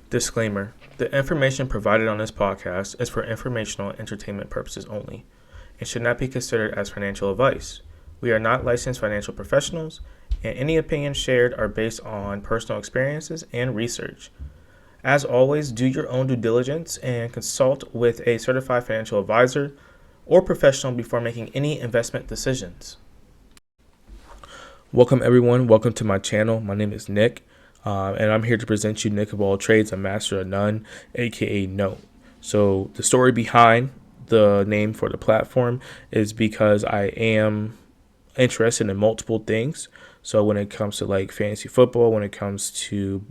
Disclaimer: the information provided on this podcast is for informational and entertainment purposes only and should not be considered as financial advice. We are not licensed financial professionals, and any opinions shared are based on personal experiences and research. As always, do your own due diligence and consult with a certified financial advisor or professional before making any investment decisions. Welcome everyone. Welcome to my channel. My name is Nick. And I'm here to present you Nick of all trades, a master of none, aka NOAT. So the story behind the name for the platform is because I am interested in multiple things. So when it comes to like fantasy football, when it comes to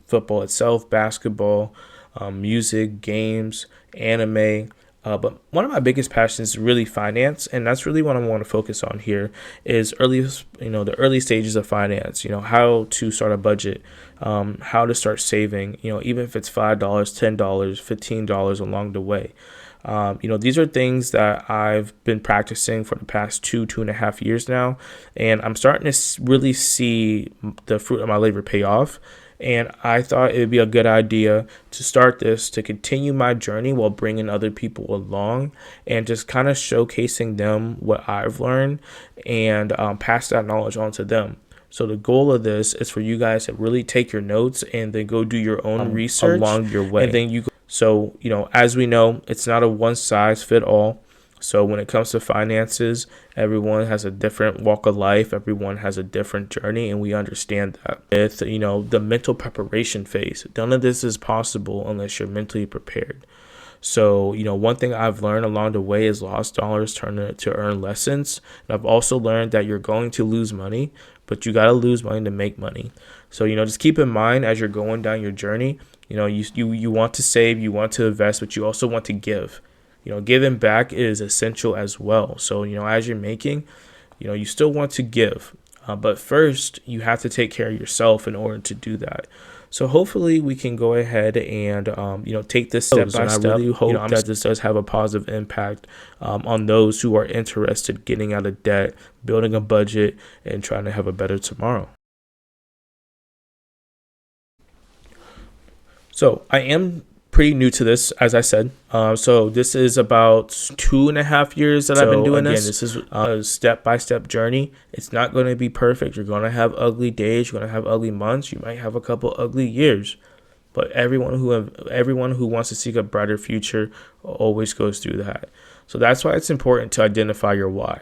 football itself, basketball, music, games, anime. But one of my biggest passions is really finance, and that's really what I want to focus on here is the early stages of finance, how to start a budget, how to start saving, even if it's $5, $10, $15 along the way. These are things that I've been practicing for the past 2.5 years now, and I'm starting to really see the fruit of my labor pay off. And I thought it would be a good idea to start this to continue my journey while bringing other people along and just kind of showcasing them what I've learned and pass that knowledge on to them. So the goal of this is for you guys to really take your notes and then go do your own research along your way. And then so, as we know, it's not a one size fit all. So when it comes to finances, everyone has a different walk of life. Everyone has a different journey, and we understand that. With, the mental preparation phase, none of this is possible unless you're mentally prepared. So, one thing I've learned along the way is lost dollars turn to earn lessons. And I've also learned that you're going to lose money, but you got to lose money to make money. So, just keep in mind as you're going down your journey, you want to save, you want to invest, but you also want to give. Giving back is essential as well. So, as you're making, you still want to give. But first, you have to take care of yourself in order to do that. So hopefully we can go ahead and, take this step by step. I really hope that this does have a positive impact on those who are interested in getting out of debt, building a budget, and trying to have a better tomorrow. So I am pretty new to this, as I said. So this is about 2.5 years that I've been doing this. This is a step-by-step journey. It's not going to be perfect. You're going to have ugly days. You're going to have ugly months. You might have a couple ugly years. But everyone who wants to seek a brighter future always goes through that. So that's why it's important to identify your why.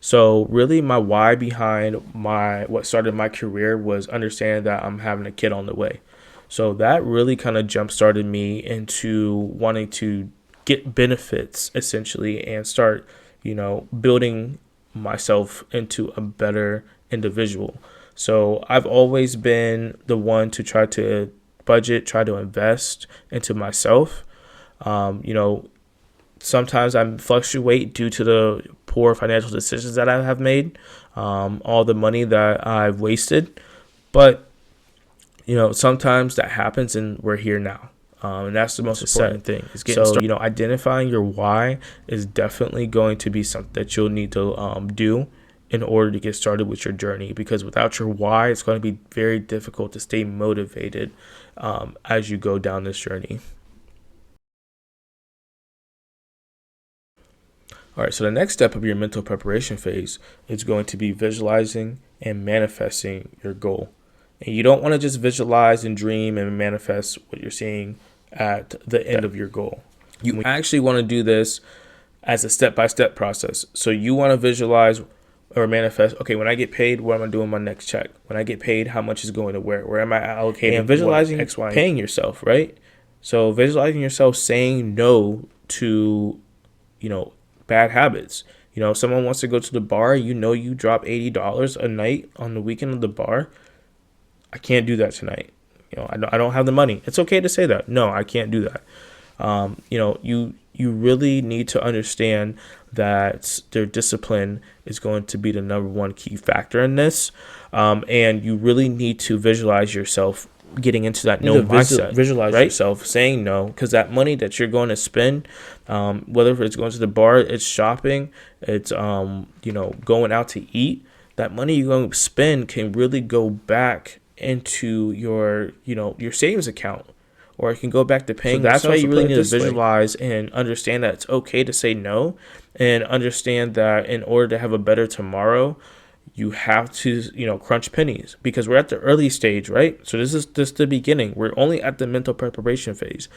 So really my why behind what started my career was understanding that I'm having a kid on the way. So that really kind of jump-started me into wanting to get benefits, essentially, and start, building myself into a better individual. So I've always been the one to try to budget, try to invest into myself. Sometimes I fluctuate due to the poor financial decisions that I have made, all the money that I've wasted. But sometimes that happens and we're here now. And that's the most important thing is getting started. Identifying your why is definitely going to be something that you'll need to do in order to get started with your journey, because without your why, it's going to be very difficult to stay motivated as you go down this journey. All right, so the next step of your mental preparation phase is going to be visualizing and manifesting your goal. And you don't want to just visualize and dream and manifest what you're seeing at the end of your goal. You actually want to do this as a step-by-step process. So you want to visualize or manifest, okay, when I get paid, what am I doing my next check? When I get paid, how much is going to where am I allocating? And visualizing X, Y, paying yourself, right? So visualizing yourself saying no to, bad habits. Someone wants to go to the bar, you drop $80 a night on the weekend of the bar. I can't do that tonight. I don't have the money. It's okay to say that. No, I can't do that. You really need to understand that their discipline is going to be the number one key factor in this. And you really need to visualize yourself getting into that no mindset. Visualize yourself saying no, because that money that you're going to spend, whether it's going to the bar, it's shopping, it's going out to eat, that money you're going to spend can really go back into your savings account. or I can go back to paying. So that's why you really need to visualize and understand that it's okay to say no, and understand that in order to have a better tomorrow, you have to, crunch pennies, because we're at the early stage, right? So this is just the beginning. We're only at the mental preparation phase.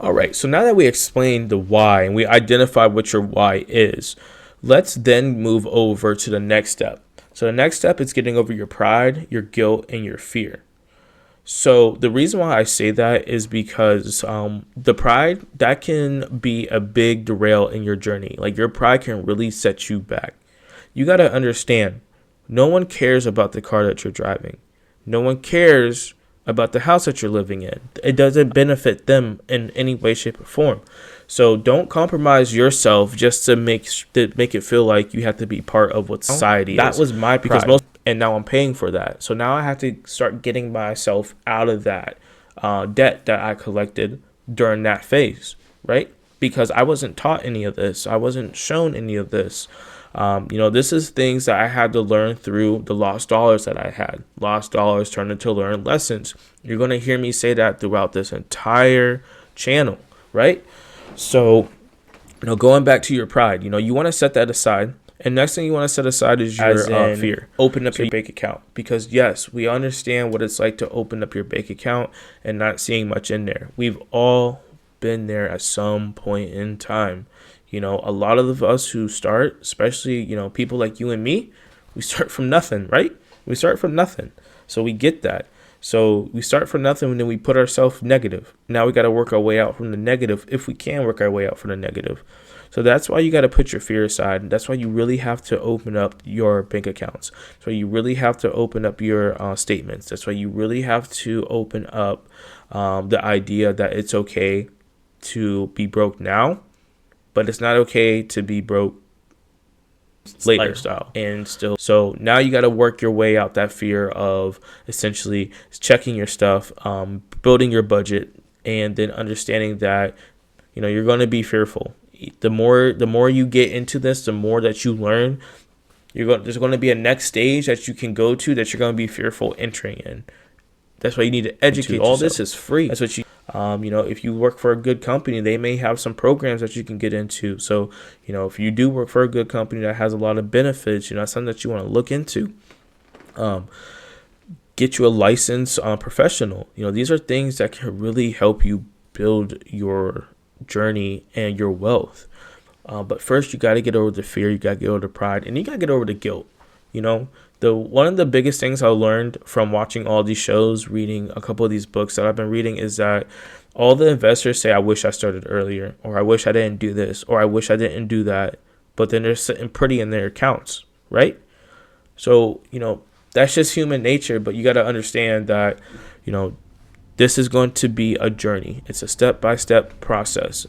All right, so now that we explained the why and we identified what your why is, let's then move over to the next step. So the next step is getting over your pride, your guilt, and your fear. So the reason why I say that is because the pride, that can be a big derail in your journey. Like, your pride can really set you back. You got to understand, no one cares about the car that you're driving. No one cares about the house that you're living in. It doesn't benefit them in any way, shape, or form. So don't compromise yourself just to make it feel like you have to be part of what society is. That was my pride, and now I'm paying for that. So now I have to start getting myself out of that debt that I collected during that phase, right? Because I wasn't taught any of this. I wasn't shown any of this. This is things that I had to learn through the lost dollars that I had. Lost dollars turned into learned lessons. You're going to hear me say that throughout this entire channel, right? So, going back to your pride, you want to set that aside. And next thing you want to set aside is your fear. Open up your bank account. Because yes, we understand what it's like to open up your bank account and not seeing much in there. We've all been there at some point in time. A lot of us who start, especially, people like you and me, we start from nothing, right? We start from nothing. So we get that. So we start from nothing, and then we put ourselves negative. Now we got to work our way out from the negative, if we can work our way out from the negative. So that's why you got to put your fear aside. That's why you really have to open up your bank accounts. So you really have to open up your statements. That's why you really have to open up the idea that it's okay to be broke now, but it's not okay to be broke later style and still. So now you got to work your way out that fear of essentially checking your stuff, building your budget, and then understanding that, you're going to be fearful. The more you get into this, the more that you learn, there's going to be a next stage that you can go to that you're going to be fearful entering in. That's why you need to educate yourself. All this is free. That's what you, if you work for a good company, they may have some programs that you can get into. So, if you do work for a good company that has a lot of benefits, something that you want to look into, get you a licensed professional. These are things that can really help you build your journey and your wealth. But first, you got to get over the fear, you got to get over the pride, and you got to get over the guilt. One of the biggest things I learned from watching all these shows, reading a couple of these books that I've been reading, is that all the investors say, I wish I started earlier, or I wish I didn't do this, or I wish I didn't do that. But then they're sitting pretty in their accounts, right? So, that's just human nature. But you got to understand that, this is going to be a journey. It's a step-by-step process.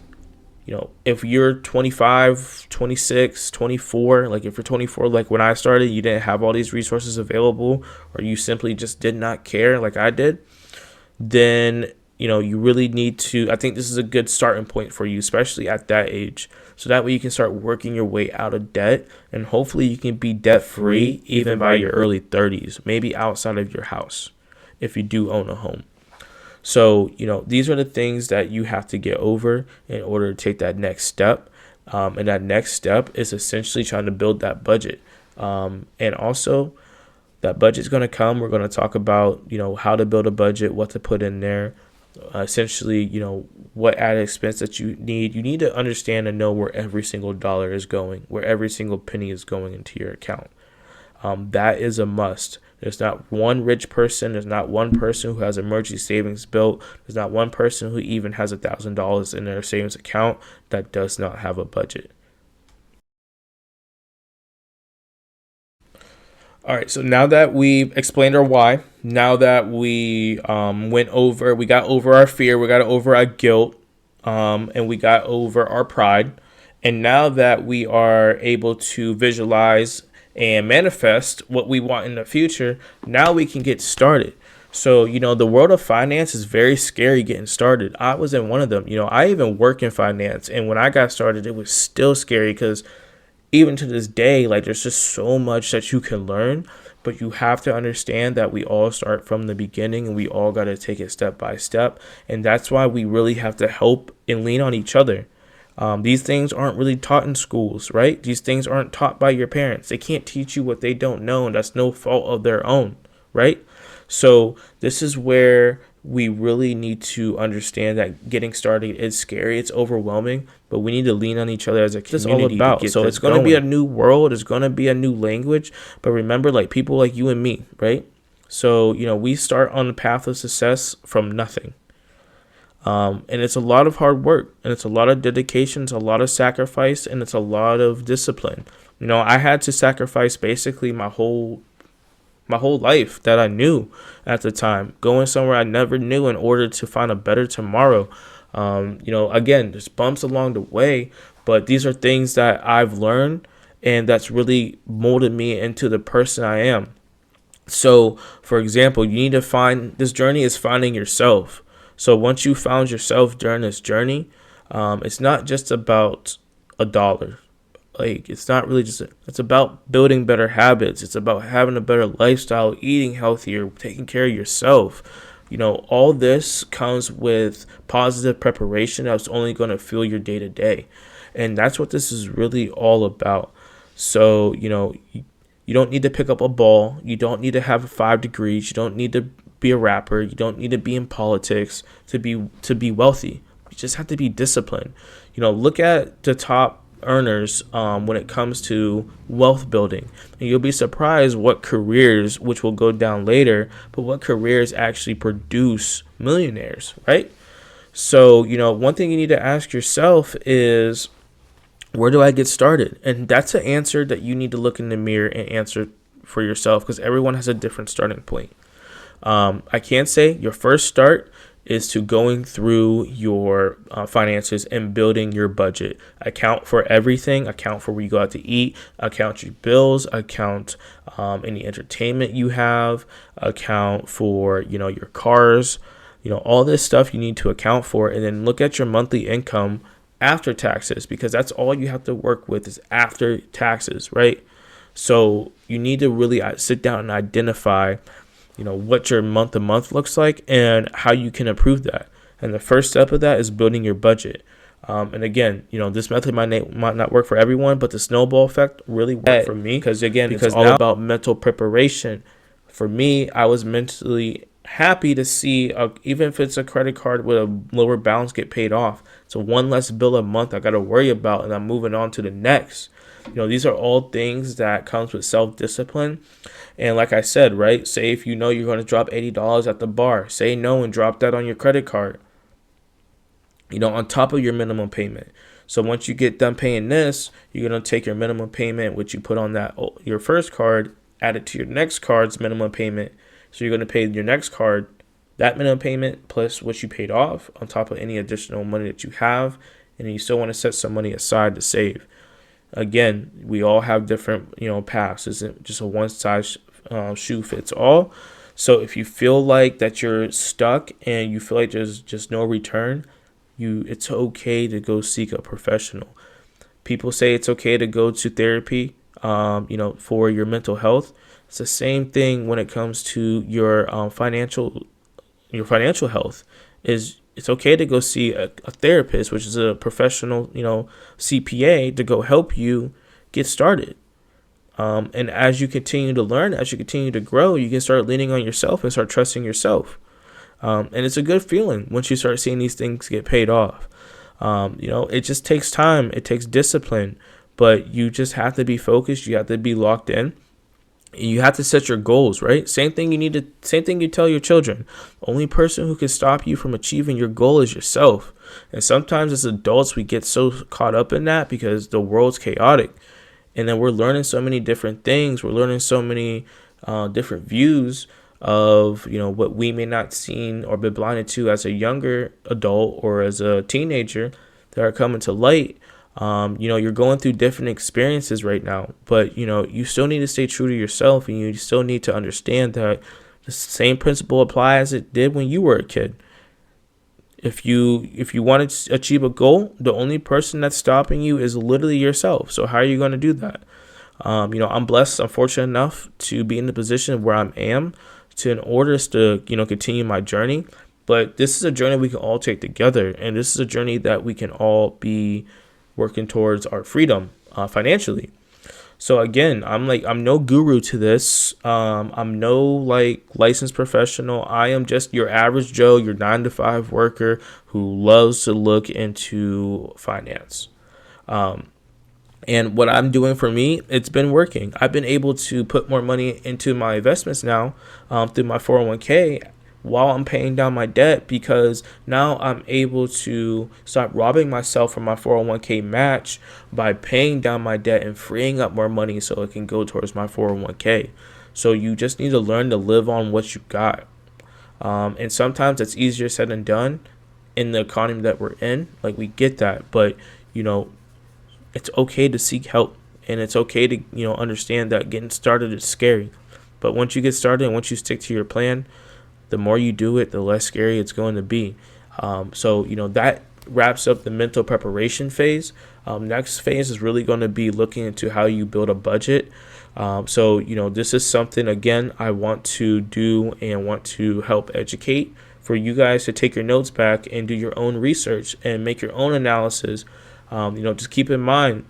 If you're 25, 26, 24, like if you're 24, like when I started, you didn't have all these resources available, or you simply just did not care like I did, then, you really need to, I think this is a good starting point for you, especially at that age. So that way you can start working your way out of debt, and hopefully you can be debt free even by your early 30s, maybe outside of your house, if you do own a home. So, these are the things that you have to get over in order to take that next step. And that next step is essentially trying to build that budget. And also, that budget is going to come. We're going to talk about, how to build a budget, what to put in there. Essentially, what added expense that you need. You need to understand and know where every single dollar is going, where every single penny is going into your account. That is a must. There's not one rich person. There's not one person who has emergency savings built. There's not one person who even has $1,000 in their savings account that does not have a budget. All right. So now that we've explained our why, now that we we got over our fear, we got over our guilt, and we got over our pride, and now that we are able to visualize and manifest what we want in the future, now we can get started. So, the world of finance is very scary getting started. I was in one of them. I even work in finance, and when I got started, it was still scary because even to this day, like, there's just so much that you can learn. but you have to understand that we all start from the beginning and we all got to take it step by step. And that's why we really have to help and lean on each other. These things aren't really taught in schools, right? These things aren't taught by your parents. They can't teach you what they don't know, and that's no fault of their own, right? So this is where we really need to understand that getting started is scary. It's overwhelming, but we need to lean on each other as a community. All about. So it's going to be a new world. It's going to be a new language. But remember, like people like you and me, right? So, we start on the path of success from nothing. And it's a lot of hard work, and it's a lot of dedication, it's a lot of sacrifice, and it's a lot of discipline. I had to sacrifice basically my whole life that I knew at the time, going somewhere I never knew in order to find a better tomorrow. Again, there's bumps along the way, but these are things that I've learned, and that's really molded me into the person I am. So, for example, you need to find, this journey is finding yourself. So once you found yourself during this journey, it's not just about a dollar. Like, it's not really just, it's about building better habits. It's about having a better lifestyle, eating healthier, taking care of yourself. All this comes with positive preparation that's only going to fuel your day to day. And that's what this is really all about. So, you don't need to pick up a ball. You don't need to have 5 degrees. You don't need to be a rapper. You don't need to be in politics to be wealthy. You just have to be disciplined. Look at the top earners when it comes to wealth building, and you'll be surprised what careers, which will go down later, but what careers actually produce millionaires, right? So, one thing you need to ask yourself is, where do I get started? And that's an answer that you need to look in the mirror and answer for yourself, because everyone has a different starting point. I can't say your first start is to going through your finances and building your budget. Account for everything. Account for where you go out to eat. Account your bills. Account any entertainment you have. Account for, your cars. All this stuff you need to account for. And then look at your monthly income after taxes, because that's all you have to work with is after taxes, right? So you need to really sit down and identify what your month to month looks like and how you can improve that. And the first step of that is building your budget. And again, this method might not work for everyone, but the snowball effect really worked for me, because it's all about mental preparation. For me, I was mentally happy to see, even if it's a credit card with a lower balance, get paid off. So one less bill a month I got to worry about, and I'm moving on to the next. These are all things that comes with self-discipline. And like I said, right, say if you're going to drop $80 at the bar, say no and drop that on your credit card, on top of your minimum payment. So once you get done paying this, you're going to take your minimum payment, which you put on that your first card, add it to your next card's minimum payment. So you're going to pay your next card that minimum payment plus what you paid off on top of any additional money that you have. And you still want to set some money aside to save. Again, we all have different, paths. It isn't just a one size shoe fits all. So if you feel like that you're stuck and you feel like there's just no return, it's okay to go seek a professional. People say it's okay to go to therapy, for your mental health. It's the same thing when it comes to your financial health. It's okay to go see a therapist, which is a professional, CPA, to go help you get started. And as you continue to learn, as you continue to grow, you can start leaning on yourself and start trusting yourself. And it's a good feeling once you start seeing these things get paid off. It just takes time. It takes discipline, but you just have to be focused. You have to be locked in. You have to set your goals, right? Same thing you tell your children. The only person who can stop you from achieving your goal is yourself. And sometimes as adults, we get so caught up in that because the world's chaotic. And then we're learning so many different things. We're learning so many different views of, what we may not seen or been blinded to as a younger adult or as a teenager that are coming to light. You're going through different experiences right now, but, you still need to stay true to yourself, and you still need to understand that the same principle applies as it did when you were a kid. If you want to achieve a goal, the only person that's stopping you is literally yourself. So how are you going to do that? I'm blessed, I'm fortunate enough to be in the position where I am to in order to, continue my journey. But this is a journey we can all take together. And this is a journey that we can all be working towards our freedom financially. So again, I'm no guru to this. I'm no like licensed professional. I am just your average Joe, your 9 to 5 worker who loves to look into finance. And what I'm doing for me, it's been working. I've been able to put more money into my investments now through my 401k while I'm paying down my debt, because now I'm able to stop robbing myself from my 401k match by paying down my debt and freeing up more money so it can go towards my 401k. So you just need to learn to live on what you got. And sometimes it's easier said than done in the economy that we're in. Like, we get that, but it's okay to seek help, and it's okay to understand that getting started is scary. But once you get started and once you stick to your plan, the more you do it, the less scary it's going to be. So that wraps up the mental preparation phase. Next phase is really going to be looking into how you build a budget. So this is something, again, I want to do and want to help educate for you guys to take your notes back and do your own research and make your own analysis. Just keep in mind,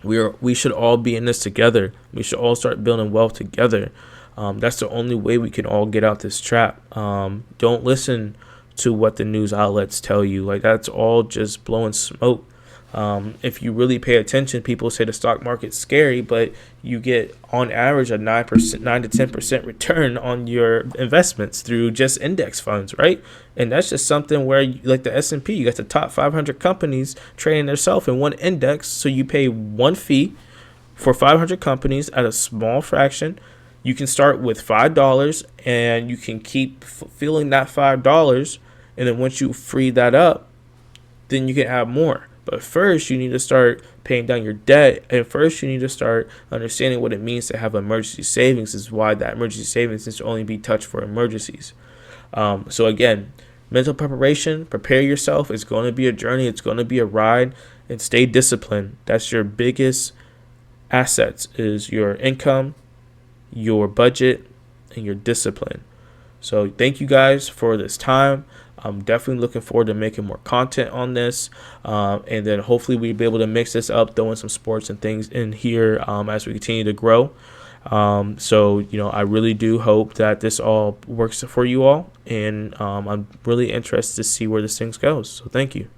we should all be in this together. We should all start building wealth together. That's the only way we can all get out this trap. Don't listen to what the news outlets tell you. Like, that's all just blowing smoke. If you really pay attention, people say the stock market's scary, but you get on average a 9 to 10% return on your investments through just index funds, right? And that's just something where, like the S&P, you got the top 500 companies trading themselves in one index, so you pay one fee for 500 companies at a small fraction. You can start with $5 and you can keep feeling that $5, and then once you free that up, then you can add more. But first, you need to start paying down your debt, and first you need to start understanding what it means to have emergency savings. Is why that emergency savings needs to only be touched for emergencies. So again, mental preparation, prepare yourself. It's going to be a journey. It's going to be a ride, and stay disciplined. That's your biggest assets, is your income, your budget, and your discipline. So thank you guys for this time. I'm definitely looking forward to making more content on this, and then hopefully we'll be able to mix this up, throw in some sports and things in here as we continue to grow. So I really do hope that this all works for you all, and I'm really interested to see where this thing goes. So thank you.